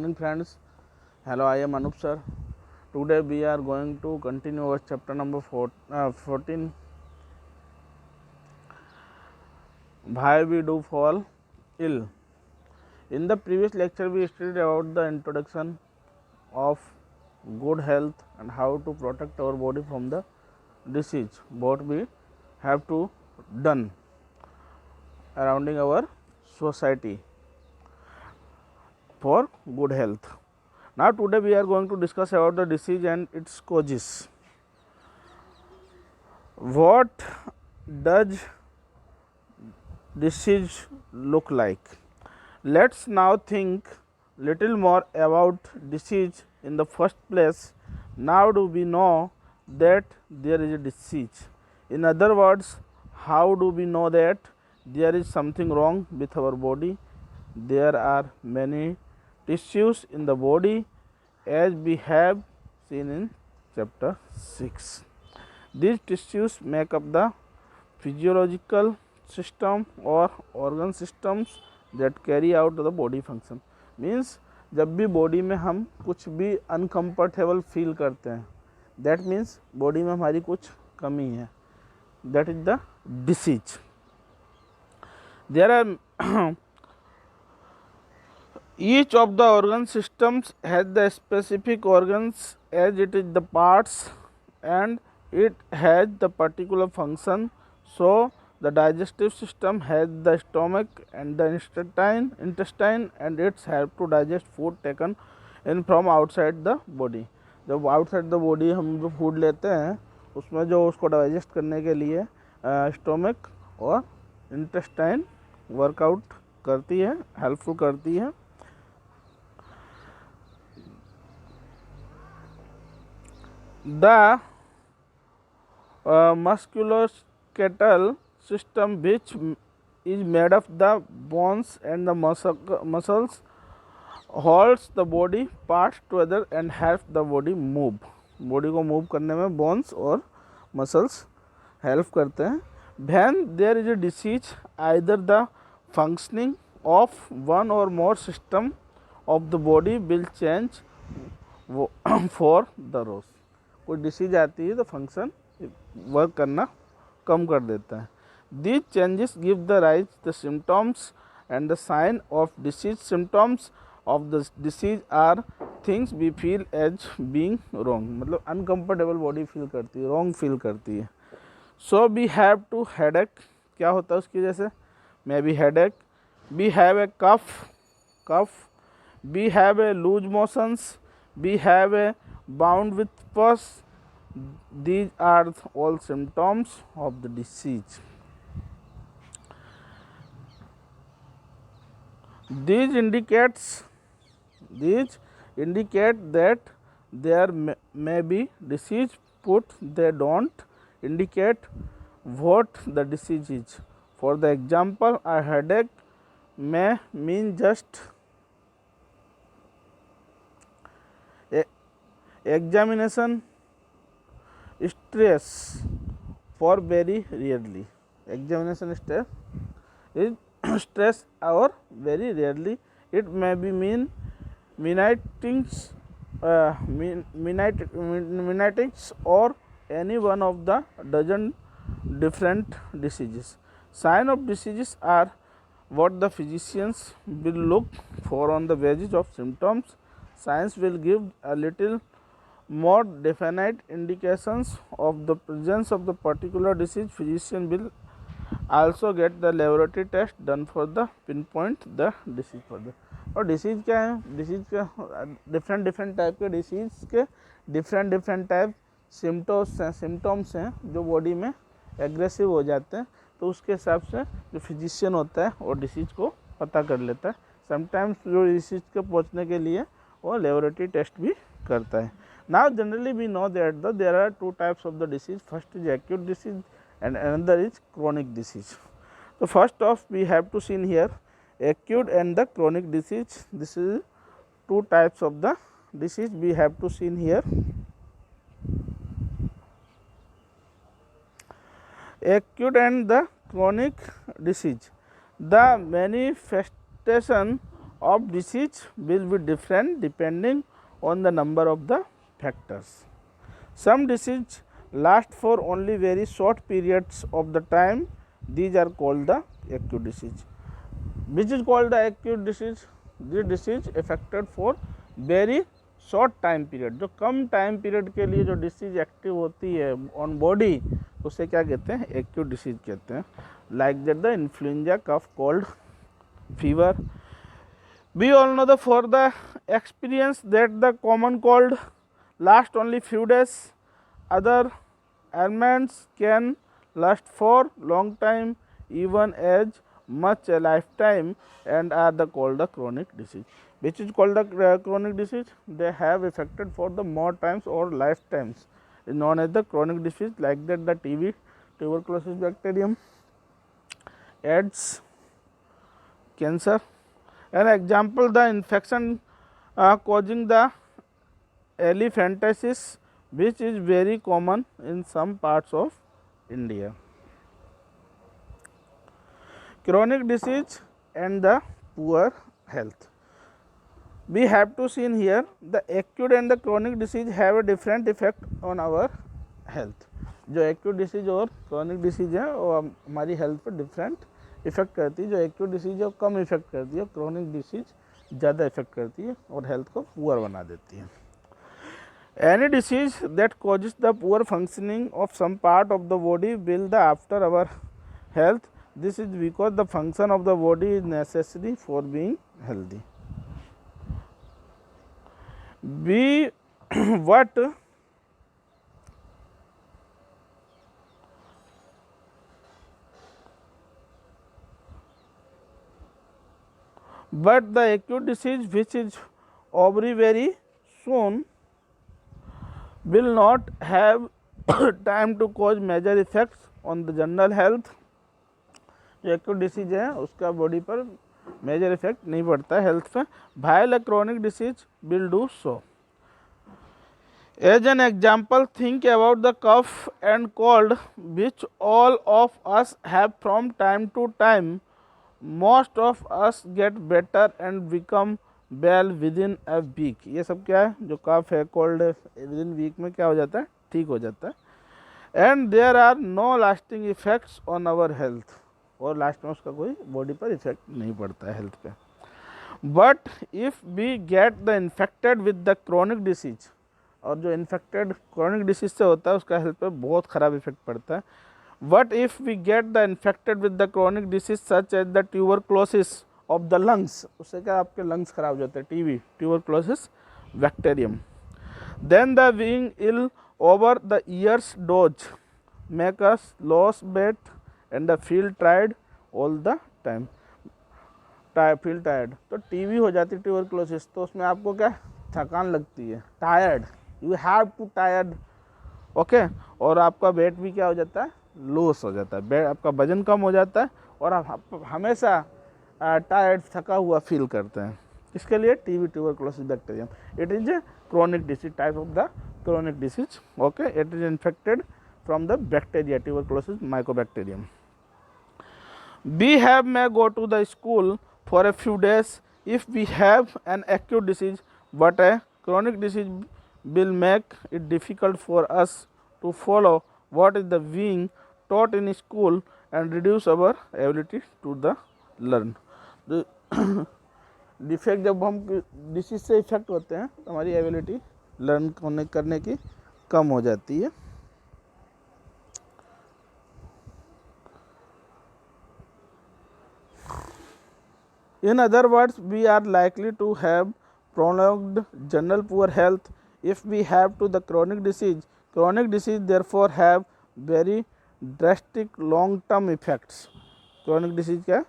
morning friends. Hello, I am Anup sir. Today we are going to continue our chapter number 14. Why we do fall ill. In the previous lecture we studied about the introduction of good health and how to protect our body from the disease. What we have to done surrounding our society for good health. Now today we are going to discuss about the disease and its causes. What does disease look like? Let's now think little more about disease. In the first place, now do we know that there is a disease? In other words, how do we know that there is something wrong with our body? There are many tissues in the body as we have seen in chapter 6. These tissues make up the physiological system or organ systems that carry out the body function. Means जब भी body में हम कुछ भी uncomfortable feel करते हैं, that means body में हमारी कुछ कमी है, that is the disease. There are each of the organ systems has the specific organs as it is the parts and it has the particular function. So the digestive system has the stomach and the intestine and it's help to digest food taken in from outside the body. जब outside the body हम जो food लेते हैं उसमें जो उसको digest करने के लिए स्टोमक और इंटेस्टाइन वर्कआउट करती है, हेल्पफुल करती है. The musculoskeletal system, which is made of the bones and the muscles, holds the body parts together and helps the body move. Body को मूव करने में बोन्स और मसल्स हेल्प करते हैं. When there is a disease, either the functioning of one or more system of the body will change for the rose. कोई disease आती है तो फंक्शन वर्क करना कम कर देता है. These changes give the rise the symptoms and the sign of disease. Symptoms of the disease are things we feel as being wrong. मतलब uncomfortable body feel करती है, रॉन्ग फील करती है. So we have to headache. क्या होता है उसकी वजह से? May be headache. We have a cough. We have a loose motions. We have a bound with pus. These are all symptoms of the disease. These indicate that there may be disease, but they don't indicate what the disease is. For the example, a headache may mean just examination stress for very rarely. Examination stress is stress or very rarely. It may be meningitis or any one of the dozen different diseases. Sign of diseases are what the physicians will look for on the basis of symptoms. Science will give a little more definite indications of the presence of the particular disease. Physician will also get the laboratory test done for the pinpoint the disease further. और disease क्या है? Disease के different type के disease के different type symptoms हैं जो body में aggressive हो जाते हैं. तो उसके हिसाब से जो फिजिशियन होता है वो डिसीज़ को पता कर लेता है. समटाइम्स जो डिसीज़ के पहुंचने के लिए वो लेबोरेटरी टेस्ट भी करता है. Now generally we know that there are two types of the disease. First is acute disease and another is chronic disease. So first off we have to see here acute and the chronic disease. This is two types of the disease we have to see here. Acute and the chronic disease. The manifestation of disease will be different depending on the number of the factors. Some disease last for only very short periods of the time. These are called the acute disease. Which is called the acute disease? This disease affected for very short time period, जो कम time period के लिए जो disease active होती है on body, उसे क्या कहते हैं? एक्यूट डिसीज कहते हैं. Like that the influenza, cough, cold, fever. We all know the for the experience that the common cold last only few days. Other ailments can last for long time, even as much a lifetime, and are the called the chronic disease. Which is called the chronic disease? They have affected for the more times or lifetimes, is known as the chronic disease. Like that the TB, tuberculosis bacterium, AIDS, cancer. An example, the infection causing the elephantiasis, which is very common in some parts of India. Chronic disease and the poor health. We have to see in here the acute and the chronic disease have a different effect on our health. जो acute disease और chronic disease है वो हमारी health पर different effect करती है. जो acute disease है वो कम इफेक्ट करती है, क्रोनिक डिसीज ज़्यादा इफेक्ट करती है और हेल्थ को पुअर बना देती है. Any disease that causes the poor functioning of some part of the body will the after our health. This is because the function of the body is necessary for being healthy. We what but the acute disease which is over very soon will not have time to cause major effects on the general health. जो acute disease है उसका body पर major effect नहीं पड़ता है health पे. while a chronic disease will do so. As an example, think about the cough and cold which all of us have from time to time. Most of us get better and become well within a week. ये सब क्या है? जो कफ है, cold है, within week में क्या हो जाता है? ठीक हो जाता है. And there are no lasting effects on our health. और लास्ट में उसका कोई बॉडी पर इफेक्ट नहीं पड़ता है हेल्थ पे. But if we get the infected with the chronic disease, और जो इन्फेक्टेड क्रोनिक डिसीज से होता है उसका हेल्थ पे बहुत ख़राब इफेक्ट पड़ता है. But if we get the infected with the chronic disease such as the tuberculosis of the lungs, उससे क्या आपके लंग्स खराब हो जाते हैं, TB, tuberculosis bacterium. Then the being ill over the years does make us loss weight and the feel tired all the time. Feel tired, तो TB हो जाती है ट्यूबरक्लोसिस, तो उसमें आपको क्या थकान लगती है, tired, you have to tired. Okay. और आपका वेट भी क्या हो जाता है? लॉस हो जाता है, आपका वजन कम हो जाता है और आप हमेशा टायर्ड, थका हुआ फील करते हैं. इसके लिए TB, tuberculosis bacterium. It is a chronic disease, type of the chronic disease. Okay. It is infected from the bacteria, tuberculosis Mycobacterium. We have may go to the school for a few days if we have an acute disease, but a chronic disease will make it difficult for us to follow what is the being taught in school and reduce our ability to the learn. Defect जब हम disease से effect होते हैं तो हमारी ability learn करने की कम हो जाती है. In other words, we are likely to have prolonged general poor health if we have to the chronic disease. Chronic disease therefore have very drastic long term effects. Chronic disease क्या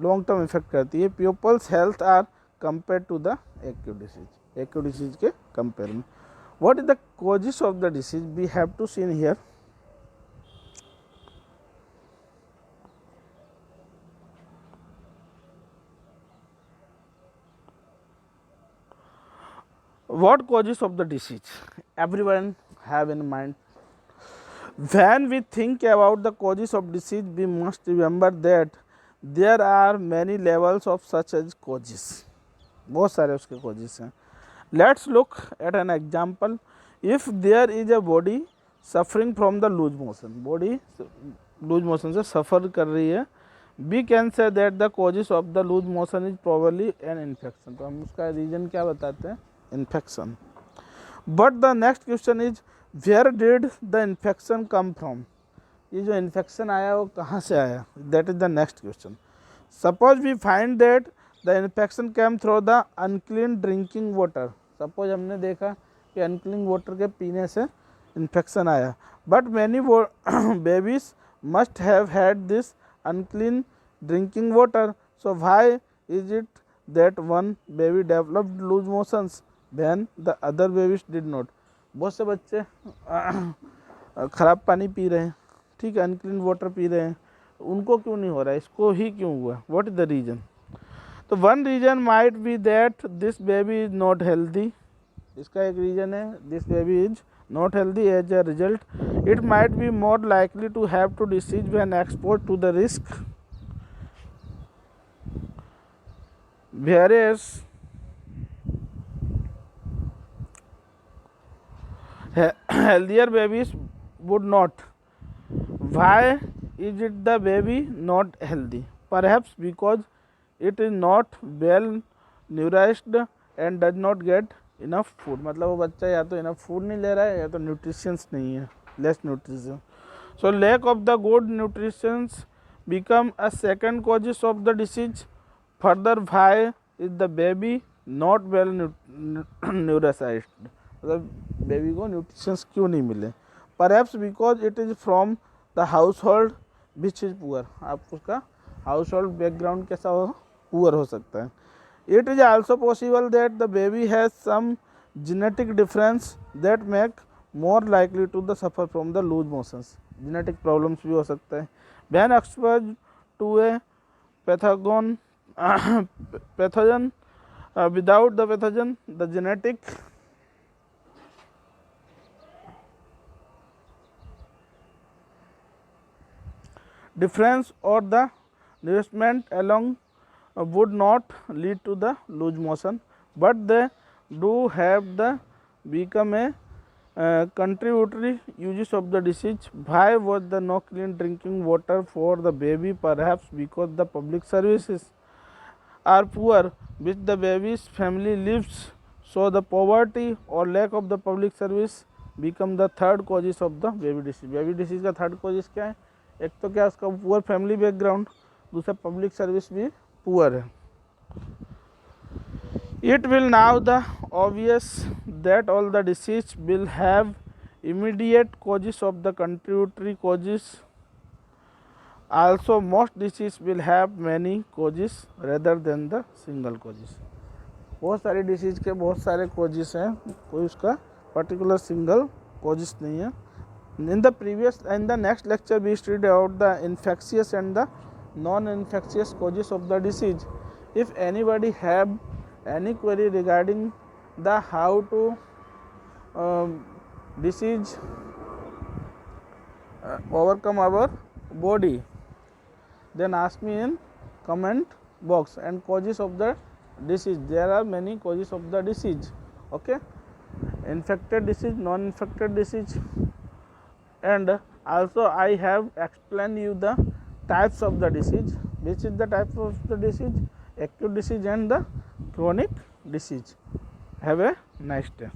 long term effect करती है. Pupils health are compared to the acute disease. Acute disease के compare में. What is the causes of the disease? We have to see in here. What causes of the disease? Everyone have in mind. When we think about the causes of disease, we must remember that there are many levels of such as causes, बहुत सारे उसके causes हैं. Let's look at an example. If there is a body suffering from the loose motion, body loose motion से suffer कर रही है, we can say that the causes of the loose motion is probably an infection. तो हम उसका reason क्या बताते हैं? Infection. But the next question is where did the infection come from. ये जो इन्फेक्शन आया वो कहाँ से आया? That is the next question. Suppose we find that the infection came through the unclean drinking water. Suppose हमने देखा कि अनक्लीन वाटर के पीने से इन्फेक्शन आया. But many babies must have had this unclean drinking water. So why is it that one baby developed loose motions when the other babies did not. बहुत से बच्चे ख़राब पानी पी रहे हैं, ठीक है, अनक्लीन वाटर पी रहे हैं, उनको क्यों नहीं हो रहा है, इसको ही क्यों हुआ? What is the reason? तो one reason might be that this baby is not healthy. इसका एक रीज़न है, this baby is not healthy. As a result it might be more likely to have to disease when expose to the risk. Whereas healthier babies would not. Why is it the baby not healthy? Perhaps because it is not well nourished and does not get enough food. मतलब वो बच्चा या तो enough food नहीं ले रहा है या तो nutritions नहीं है, less nutrition. So lack of the good nutrition become a second causes of the disease. Further, why is the baby not well nourished? मतलब बेबी को न्यूट्रिशंस क्यों नहीं मिले? Perhaps because it is from the house hold which is poor. आप उसका house hold background कैसा हो? Poor हो सकता है. It is also possible that the baby has some genetic difference that make more likely to the suffer from the loose motions. Genetic problems भी हो सकता है. When exposed to a pathogen without the pathogen, the genetic difference or the nourishment along would not lead to the loose motion, but they do have the become a contributory uses of the disease. Why was the no clean drinking water for the baby? Perhaps because the public services are poor which the baby's family lives, so the poverty or lack of the public service become the third causes of the baby disease. baby disease का third causes क्या है? एक तो क्या उसका poor family background, दूसरा public service भी poor है. It will now the obvious that all the disease will have immediate causes of the contributory causes. Also most disease will have many causes rather than the single causes. बहुत सारे disease के बहुत सारे causes हैं, कोई उसका particular single causes नहीं है. In the next lecture we studied about the infectious and the non-infectious causes of the disease. If anybody have any query regarding the how to disease overcome our body, then ask me in comment box. And causes of the disease, there are many causes of the disease. Okay, infected disease, non-infected disease, and also I have explained you the types of the disease. Which is the type of the disease? Acute disease and the chronic disease. Have a nice day.